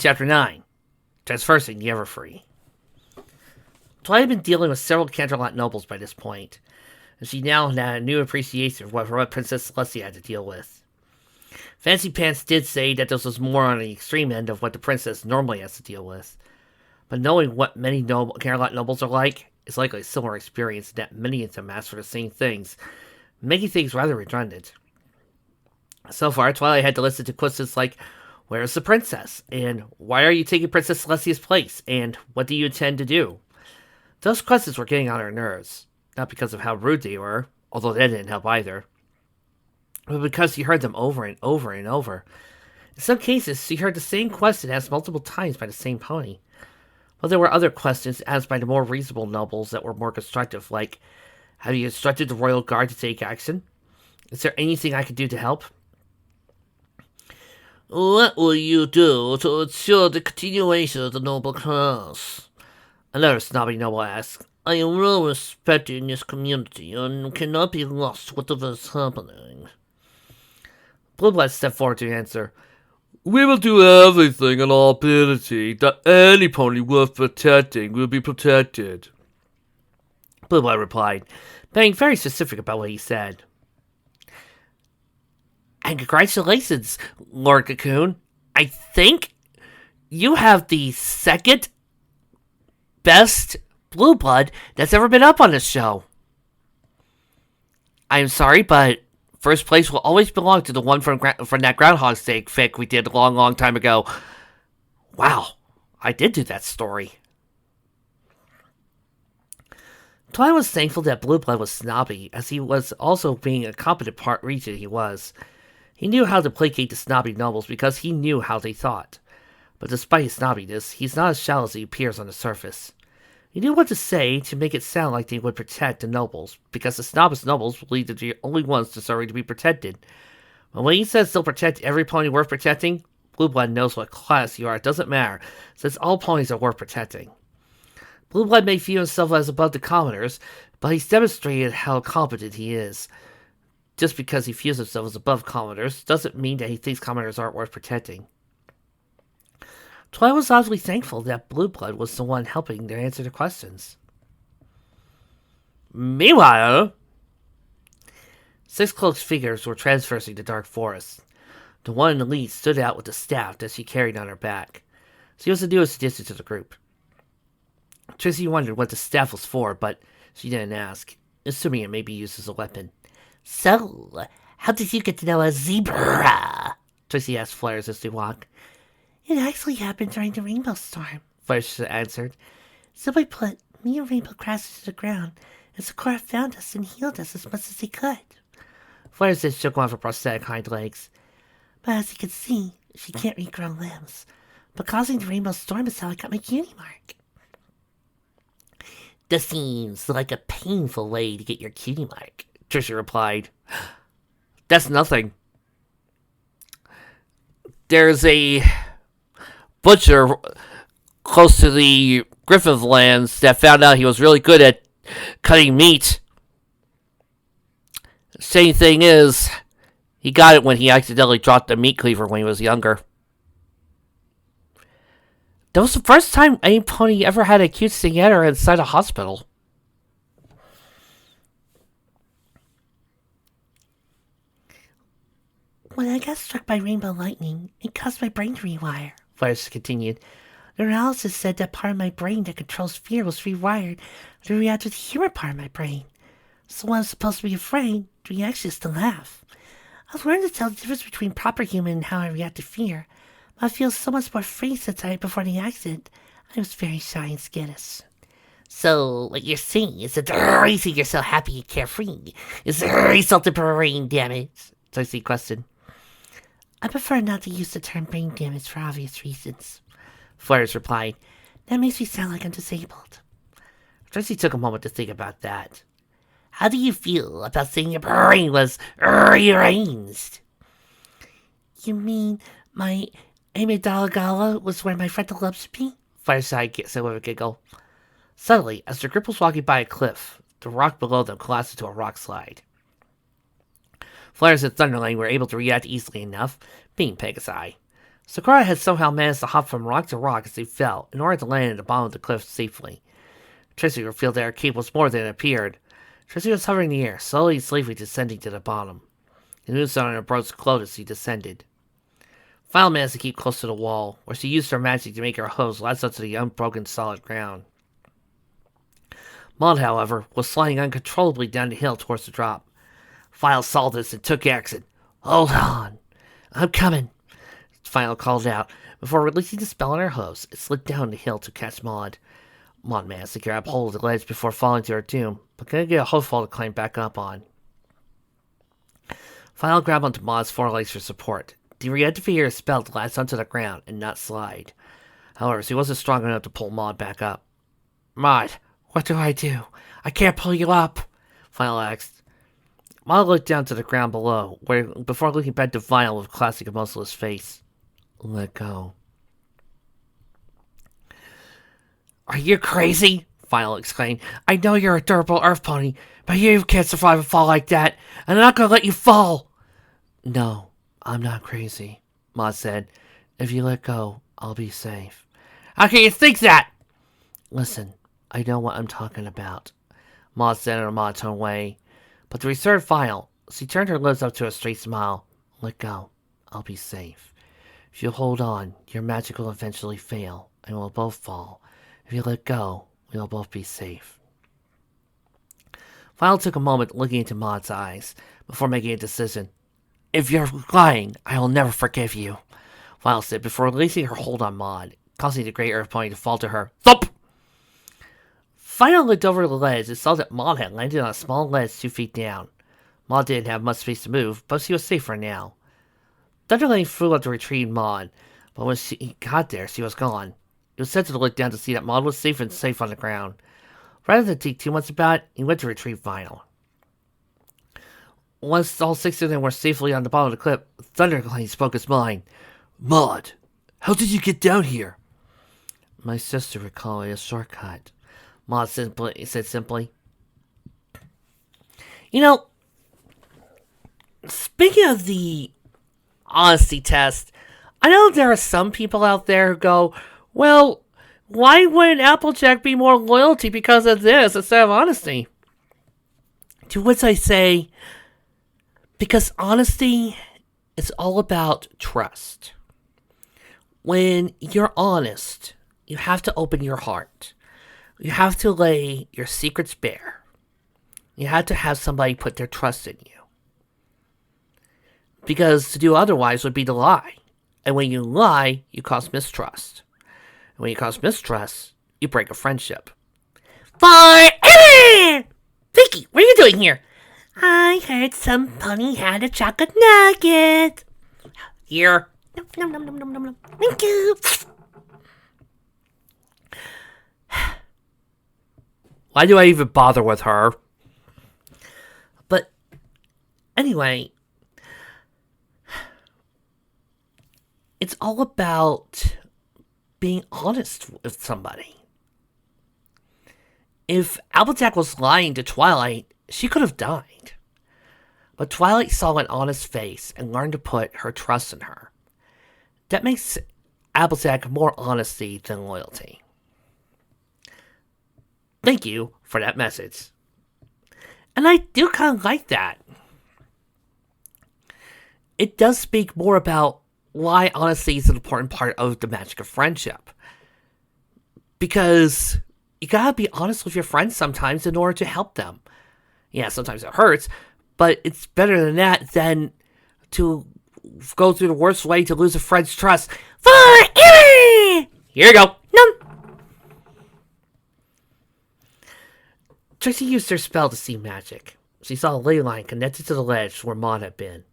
Chapter 9. Transversing the Everfree. Twilight had been dealing with several Canterlot nobles by this point, and she now had a new appreciation for what Princess Celestia had to deal with. Fancy Pants did say that this was more on the extreme end of what the princess normally has to deal with, but knowing what many Canterlot nobles are like is likely a similar experience that many of them ask for the same things, making things rather redundant. So far, Twilight had to listen to questions like, "Where is the princess?" and "Why are you taking Princess Celestia's place?" and "What do you intend to do?" Those questions were getting on her nerves, not because of how rude they were, although that didn't help either, but because she heard them over and over and over. In some cases, she heard the same question asked multiple times by the same pony. But there were other questions asked by the more reasonable nobles that were more constructive, like, "Have you instructed the royal guard to take action? Is there anything I can do to help?" "What will you do to ensure the continuation of the noble class?" another snobby noble asked. "I am well respected in this community and cannot be lost whatever is happening." Blueblood stepped forward to answer. "We will do everything in our ability that any pony worth protecting will be protected," Blueblood replied, being very specific about what he said. "And congratulations, Lord Cocoon. I think you have the second best blue blood that's ever been up on this show. I'm sorry, but first place will always belong to the one from that Groundhog's Day fic we did a long, long time ago." Wow, I did do that story. Twilight was thankful that Blue Blood was snobby, as he was also being a competent regent he was. He knew how to placate the snobby nobles because he knew how they thought. But despite his snobbiness, he's not as shallow as he appears on the surface. He knew what to say to make it sound like they would protect the nobles, because the snobbish nobles believe that they're the only ones deserving to be protected. But when he says they'll protect every pony worth protecting, Blue Blood knows what class you are. It doesn't matter, since all ponies are worth protecting. Blue Blood may view himself as above the commoners, but he's demonstrated how competent he is. Just because he views himself as above commoners doesn't mean that he thinks commoners aren't worth protecting. Twilight was obviously thankful that Blue Blood was the one helping to answer the questions. Meanwhile, 6 cloaked figures were traversing the dark forest. The one in the lead stood out with the staff that she carried on her back. She was the newest addition to the group. Trixie wondered what the staff was for, but she didn't ask, assuming it may be used as a weapon. "So, how did you get to know a zebra?" Trixie asked Flares as they walked. "It actually happened during the rainbow storm," Flares answered. "Somebody put me and Rainbow Grass to the ground, and Sakura found us and healed us as much as he could." Flares then shook one of her prosthetic hind legs. "But as you can see, she can't regrow limbs. But causing the rainbow storm is how I got my cutie mark." "This seems like a painful way to get your cutie mark," Tricia replied. "That's nothing. There's a butcher close to the Griffith lands that found out he was really good at cutting meat. Same thing is, he got it when he accidentally dropped a meat cleaver when he was younger." That was the first time any pony ever had a cute Singetta inside a hospital. "When I got struck by rainbow lightning, it caused my brain to rewire," Flares continued. "The analysis said that part of my brain that controls fear was rewired to react with the human part of my brain. So when I'm supposed to be afraid, the reaction is to laugh. I've learned to tell the difference between proper human and how I react to fear, but I feel so much more free since before the accident. I was very shy and skittish." "So, what you're saying is that the reason you're so happy and carefree is the result of brain damage?" Tracy questioned. "I prefer not to use the term brain damage for obvious reasons," Flares replied. "That makes me sound like I'm disabled." Tracy took a moment to think about that. "How do you feel about saying your brain was rearranged?" "You mean my amygdala was where my frontal lobe should be?" Fireside said with a giggle. Suddenly, as the group was walking by a cliff, the rock below them collapsed into a rock slide. Flares and Thunderlane were able to react easily enough, being Pegasi. Sakura had somehow managed to hop from rock to rock as they fell in order to land at the bottom of the cliff safely. Trixie revealed that her cape was more than it appeared. Trixie was hovering in the air, slowly and safely descending to the bottom. The moon sun on her brooch glowed as she descended. Final managed to keep close to the wall, where she used her magic to make her hose last up to the unbroken solid ground. Maud, however, was sliding uncontrollably down the hill towards the drop. Final saw this and took action. "Hold on. I'm coming," Final called out. Before releasing the spell on her hose, it slid down the hill to catch Maud. Maud managed to grab hold of the ledge before falling to her doom, but couldn't get a hoofball to climb back up on. Final grabbed onto Maud's forelegs for support. He reactivated her spell to latch onto the ground and not slide. However, she wasn't strong enough to pull Maud back up. "Maud, what do I do? I can't pull you up," Final asked. Maud looked down to the ground below, before looking back to Final with a classic emotionless face. "Let go." "Are you crazy?" Final exclaimed. "I know you're a durable earth pony, but you can't survive a fall like that, and I'm not going to let you fall." "No, I'm not crazy," Maud said. "If you let go, I'll be safe." "How can you think that?" "Listen, I know what I'm talking about," Maud said in a monotone way. But to reserve Final, she turned her lips up to a straight smile. "Let go. I'll be safe. If you hold on, your magic will eventually fail, and we'll both fall. If you let go, we'll both be safe." Final took a moment looking into Maud's eyes, before making a decision. "If you're lying, I will never forgive you," Final said, before releasing her hold on Maud, causing the Great Earth Pony to fall to her. Thump! Final looked over the ledge and saw that Maud had landed on a small ledge 2 feet down. Maud didn't have much space to move, but she was safe for now. Thunderlane flew up to retrieve Maud, but when she got there, she was gone. It was sad to look down to see that Maud was safe on the ground. Rather than think too much about it, he went to retrieve Final. Once all 6 of them were safely on the bottom of the cliff, Thunderlane spoke his mind. "Maud, how did you get down here?" "My sister would call it a shortcut," Maud said simply. You know, speaking of the honesty test, I know there are some people out there who go, "Well, why wouldn't Applejack be more loyalty because of this instead of honesty?" To which I say, because honesty is all about trust. When you're honest, you have to open your heart. You have to lay your secrets bare. You have to have somebody put their trust in you. Because to do otherwise would be to lie. And when you lie, you cause mistrust. And when you cause mistrust, you break a friendship. Vicky, what are you doing here? I heard some pony had a chocolate nugget. Here. Nom, nom, nom, nom, nom, nom. Thank you. Why do I even bother with her? But anyway, it's all about being honest with somebody. If Applejack was lying to Twilight, she could have died. But Twilight saw an honest face and learned to put her trust in her. That makes Applejack more honesty than loyalty. Thank you for that message. And I do kind of like that. It does speak more about why honesty is an important part of the magic of friendship. Because you gotta be honest with your friends sometimes in order to help them. Yeah, sometimes it hurts, but it's better than that than to go through the worst way to lose a friend's trust. Here you go. Num. Trixie used her spell to see magic. She saw a ley line connected to the ledge where Maud had been,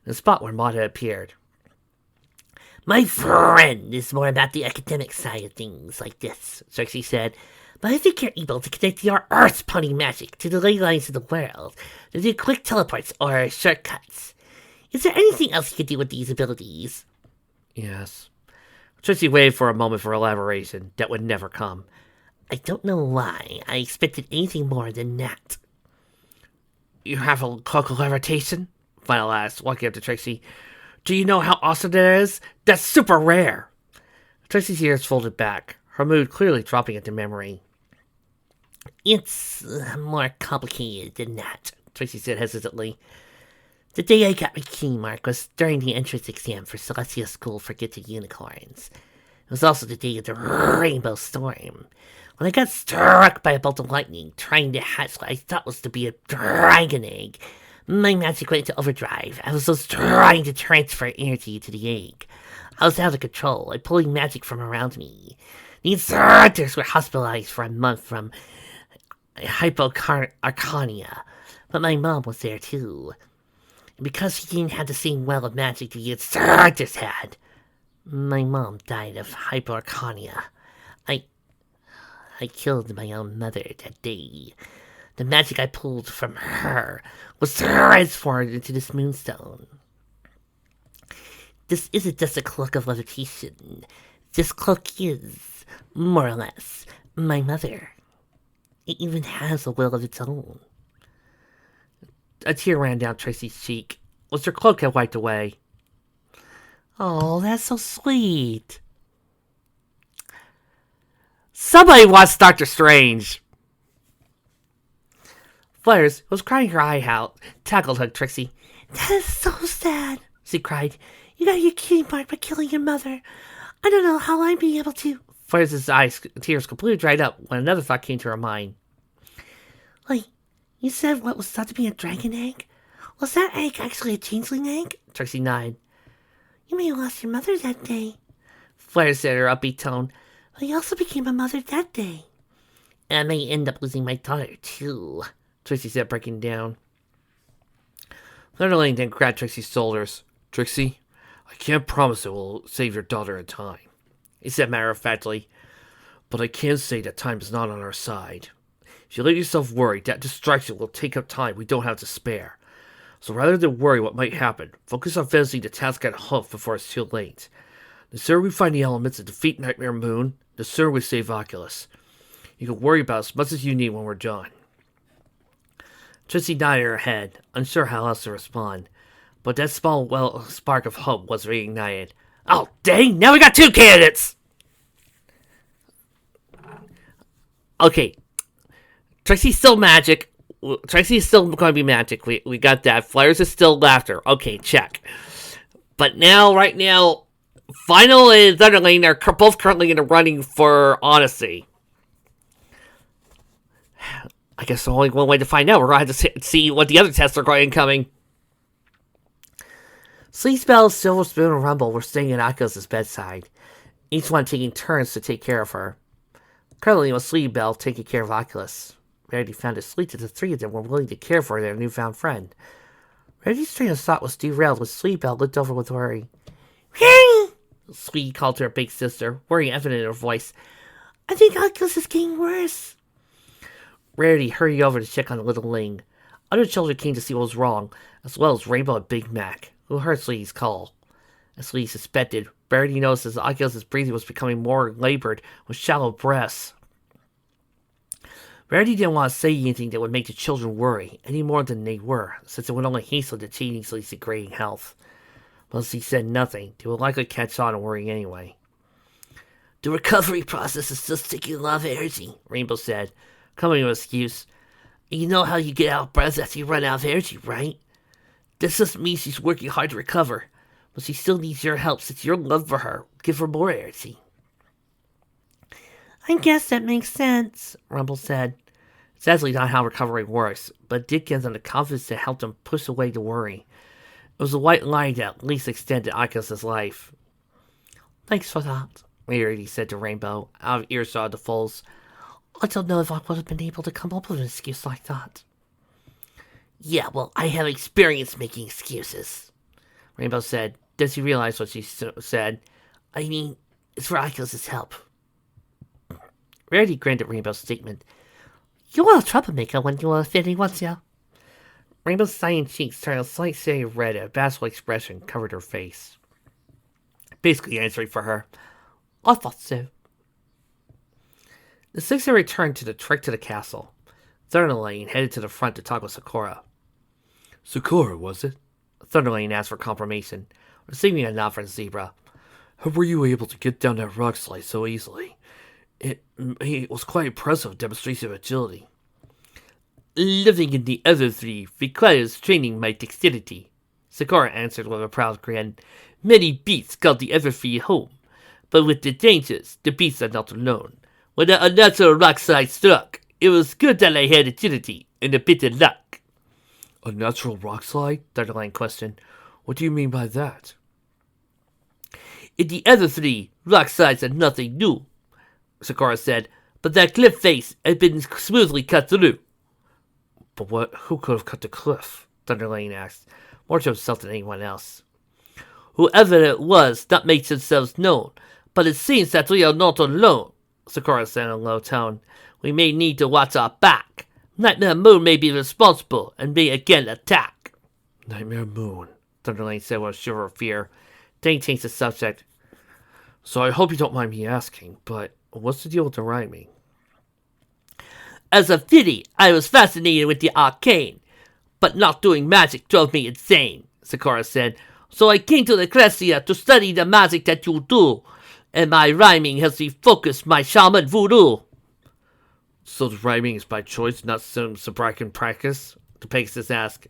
the spot where Maud had appeared. My friend is more about the academic side of things like this, Trixie said. But I think you're able to connect your Earth Pony magic to the ley lines of the world to do quick teleports or shortcuts. Is there anything else you can do with these abilities? Yes. Trixie waited for a moment for elaboration that would never come. I don't know why I expected anything more than that. You have a cloak of levitation? Final asked, walking up to Trixie. Do you know how awesome that is? That's super rare. Trixie's ears folded back, her mood clearly dropping into memory. It's more complicated than that, Trixie said hesitantly. The day I got my key mark was during the entrance exam for Celestia School for Gifted Unicorns. It was also the day of the Rainbow Storm, when I got struck by a bolt of lightning trying to hatch what I thought was to be a dragon egg. My magic went into overdrive. I was just trying to transfer energy to the egg. I was out of control. I pulling magic from around me. The instructors were hospitalized for a month from hypoarchania, but my mom was there too. And because she didn't have the same well of magic the instructors had, my mom died of hypoarchania. I killed my own mother that day. The magic I pulled from her was transformed into this moonstone. This isn't just a cloak of levitation. This cloak is, more or less, my mother. It even has a will of its own. A tear ran down Trixie's cheek, which her cloak had wiped away. Oh, that's so sweet. Somebody wants Doctor Strange! Flares, who was crying her eye out, tackled hugged Trixie. That is so sad, she cried. You got your key mark by killing your mother. I don't know how I'd be able to. Flares' tears completely dried up when another thought came to her mind. Wait, you said what was thought to be a dragon egg? Was that egg actually a changeling egg? Trixie nodded. You may have lost your mother that day. Flares said in her upbeat tone. But you also became a mother that day. And I may end up losing my daughter, too, Trixie said, breaking down. Thunderlane then grabbed Trixie's shoulders. Trixie, I can't promise it will save your daughter in time, he said matter-of-factly. but I can say that time is not on our side. If you let yourself worry, that distraction will take up time we don't have to spare. So rather than worry what might happen, focus on finishing the task at hand before it's too late. The sooner we find the elements and defeat Nightmare Moon, the sooner we save Oculus. You can worry about as much as you need when we're done. Trixie nodded her head, unsure how else to respond. But that small spark of hope was reignited. Oh, dang! Now we got two candidates! Okay. Trixie's still magic. Trixie's still going to be magic. We got that. Flares is still laughter. Okay, check. But now, right now, Final and Thunderlane are both currently in the running for Odyssey. I guess the only one way to find out, we're going to have to see what the other tests are going coming. Sleepspell, Silver Spoon, and Rumble were staying at Akos' bedside, each one taking turns to take care of her. Currently, it was Sleepspell taking care of Oculus. Rarity found it sweet that the three of them were willing to care for their newfound friend. Rarity's train of thought was derailed when Sleepspell looked over with worry. Sweetie called to her big sister, worry evident in her voice. I think Oculus is getting worse. Rarity hurried over to check on the little Ling. Other children came to see what was wrong, as well as Rainbow and Big Mac, who heard Sweetie's call. As Sweetie suspected, Rarity noticed as Oculus' breathing was becoming more labored with shallow breaths. Rarity didn't want to say anything that would make the children worry, any more than they were, since it would only hasten the teenagely degrading health. But as he said nothing, they would likely catch on and worry anyway. The recovery process is still taking a lot of energy, Rainbow said, coming with an excuse. You know how you get out of breath after you run out of energy, right? This just means she's working hard to recover, but she still needs your help since your love for her will give her more energy. I guess that makes sense, Rumble said. It's actually not how recovery works, but it did give them the confidence to help them push away the worry. It was a white line that at least extended Oculus' life. Thanks for that, Rarity said to Rainbow, out of earshot of the Foals. I don't know if I would have been able to come up with an excuse like that. Yeah, well, I have experience making excuses, Rainbow said. Then she realized what she said. I mean, it's for Oculus' help. Rarity grinned at Rainbow's statement. You are a troublemaker when you are offending once, yeah? Rainbow's cyan cheeks turned a slight shade of red and a bashful expression covered her face. Basically answering for her. I thought so. The six had returned to the trek to the castle. Thunderlane headed to the front to talk with Sakura. Sakura, was it? Thunderlane asked for confirmation. receiving a nod from the zebra. How were you able to get down that rock slide so easily? It was quite impressive demonstration of agility. Living in the other three requires training my dexterity, Sakura answered with a proud grin. Many beasts call the other three home, but with the dangers, the beasts are not alone. When the unnatural rock slide struck, it was good that I had agility and a bit of luck. A natural rock slide? Thunderline questioned. What do you mean by that? In the other three, rock slides are nothing new, Sakura said, but that cliff face had been smoothly cut through. But who could have cut the cliff? Thunderlane asked, more to himself than anyone else. Whoever it was not makes themselves known, but it seems that we are not alone, Sakura said in a low tone. We may need to watch our back. Nightmare Moon may be responsible and may again attack. Nightmare Moon, Thunderlane said with a shiver of fear. Then he changed the subject. So I hope you don't mind me asking, but what's the deal with the rhyming? As a fitty, I was fascinated with the arcane, but not doing magic drove me insane, Sakura said. So I came to the Crescia to study the magic that you do, and my rhyming has refocused my shaman voodoo. So the rhyming is by choice, not some subracan practice? The Pegasus asked.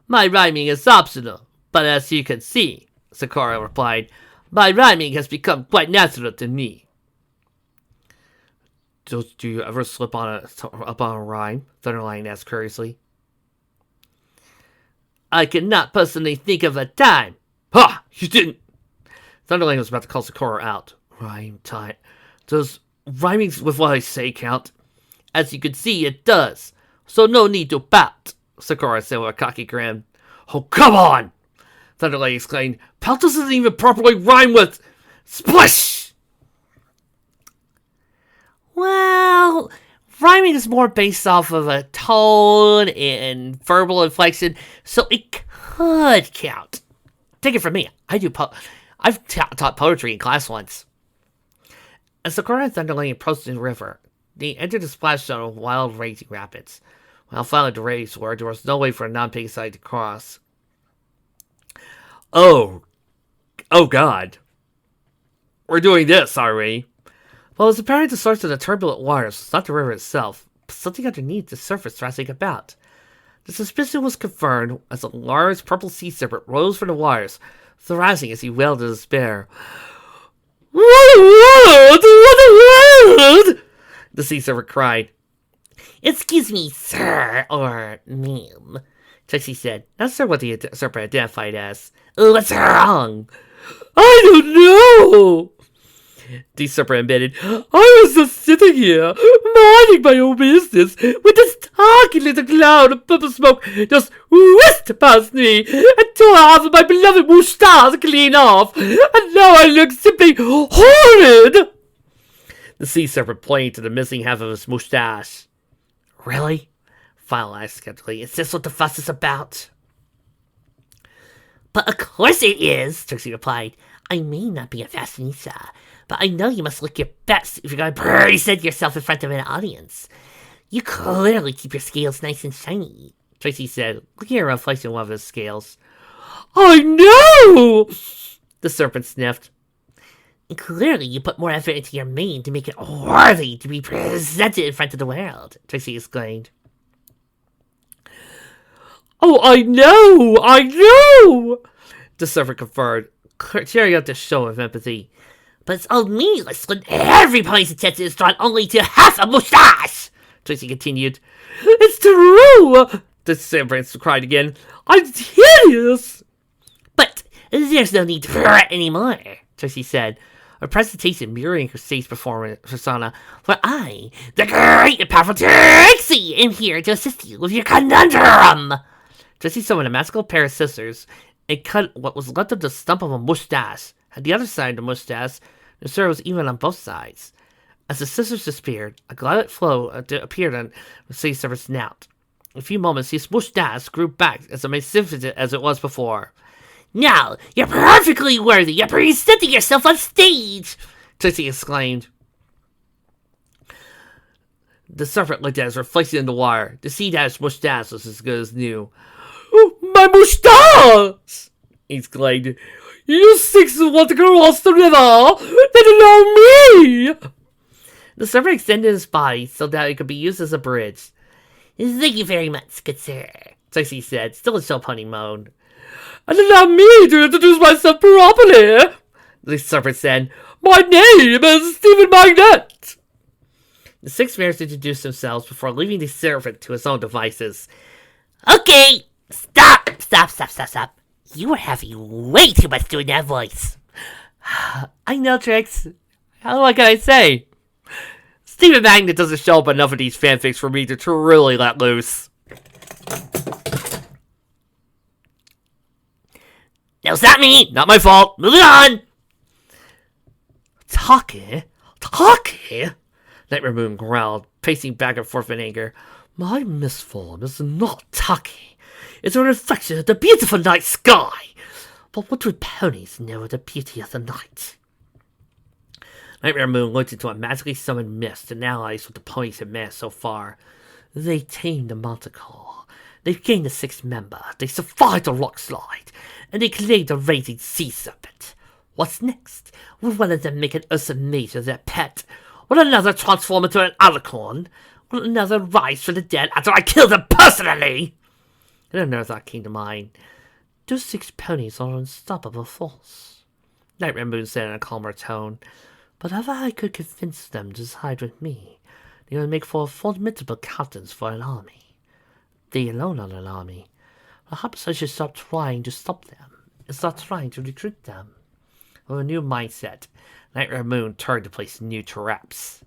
My rhyming is optional, but as you can see, Sakura replied, my rhyming has become quite natural to me. Do you ever slip on a rhyme? Thunderline asked curiously. I cannot personally think of a time. Ha! You didn't! Thunderline was about to call Sakura out. Rhyme time. Does rhyming with what I say count? As you can see, it does. So no need to pout, Sakura said with a cocky grin. Oh, come on! Thunderline exclaimed. Pout doesn't even properly rhyme with splish! Well, rhyming is more based off of a tone and verbal inflection, so it could count. Take it from me. I've taught poetry in class once. As Sakura and Thunderlane approached the river, they entered the splash zone of wild raging rapids. While following the race where there was no way for a non-Pegasite to cross. Oh God. We're doing this, are we? Well, it was apparent the source of the turbulent waters was not the river itself, but something underneath the surface thrashing about. The suspicion was confirmed as a large purple sea serpent rose from the waters, thrashing as he wailed in despair. What a world! What a world! The sea serpent cried. Excuse me, sir, or ma'am, Trixie said, not sure what the serpent identified as. What's wrong? I don't know! The serpent admitted. I was just sitting here, minding my own business, with this tiny little cloud of purple smoke just whisked past me and tore half of my beloved moustache clean off, and now I look simply horrid! The sea serpent pointed to the missing half of his moustache. Really? Philo asked skeptically. Is this what the fuss is about? But of course it is, Trixie replied. I may not be a fashionista, but I know you must look your best if you're going to present yourself in front of an audience. You clearly keep your scales nice and shiny, Trixie said, looking at a reflection of one of his scales. I know! The serpent sniffed. And clearly you put more effort into your mane to make it worthy to be presented in front of the world, Trixie exclaimed. Oh, I know! The serpent confirmed, cheering up the show of empathy. But it's all meaningless when everybody's attention is drawn only to half a moustache, Trixie continued. It's true! The serpent cried again. I'm hideous! But there's no need to fret anymore, Trixie said, a presentation mirroring her stage performance persona. For I, the great and powerful Trixie, am here to assist you with your conundrum. Trixie summoned a magical pair of scissors and cut what was left of the stump of a mustache. At the other side of the mustache, the syrup was even on both sides. As the scissors disappeared, a gladed flow appeared on the sea serpent's snout. In a few moments, his mustache grew back as magnificent as it was before. Now, you're perfectly worthy. You're presenting yourself on stage, Trixie exclaimed. The serpent looked at his reflection in the water. The sea-dash mustache was as good as new. My moustache! he exclaimed. You six want to cross the river? Then allow me! The serpent extended his body so that it could be used as a bridge. Thank you very much, good sir, Trixie said, still in show pony mode. And allow me to introduce myself properly, The serpent said. My name is Stephen Magnet. The six mares introduced themselves before leaving the serpent to his own devices. Okay, stop. You are having way too much doing that voice. I know, Trix. What can I say? Stephen Magnet doesn't show up enough of these fanfics for me to truly let loose. That was not me. Not my fault. Moving on. Taki? Nightmare Moon growled, pacing back and forth in anger. My misform is not Taki. It's a reflection of the beautiful night sky. But what do ponies know of the beauty of the night? Nightmare Moon looked into a magically summoned mist and analyzed what the ponies had managed so far. They tamed the Monticle. They've gained a sixth member. They survived the rock slide. And they claimed a raging sea serpent. What's next? Will one of them make an Ursa Major their pet? Will another transform into an alicorn? Will another rise from the dead after I kill them personally? And another thought came to mind. Those six ponies are an unstoppable force. Nightmare Moon said in a calmer tone. But if I could convince them to side with me, they would make for formidable captains for an army. They alone are an army. Perhaps I should stop trying to stop them and start trying to recruit them. With a new mindset, Nightmare Moon turned to place new traps.